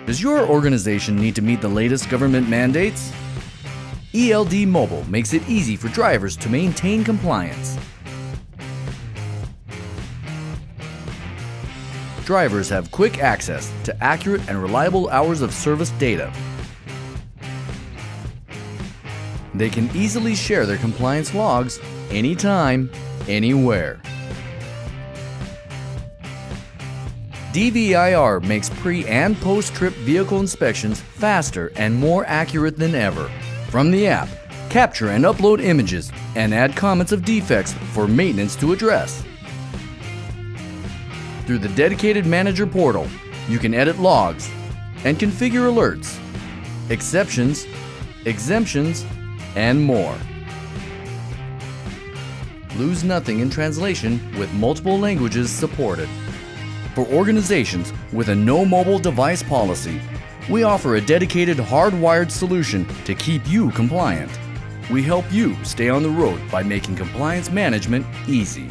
Does your organization need to meet the latest government mandates? ELD Mobile makes it easy for drivers to maintain compliance. Drivers have quick access to accurate and reliable hours of service data. They can easily share their compliance logs anytime, anywhere. DVIR makes pre- and post-trip vehicle inspections faster and more accurate than ever. From the app, capture and upload images and add comments of defects for maintenance to address. Through the dedicated manager portal, you can edit logs and configure alerts, exceptions, exemptions, and more. Lose nothing in translation with multiple languages supported. For organizations with a no mobile device policy, we offer a dedicated hardwired solution to keep you compliant. We help you stay on the road by making compliance management easy.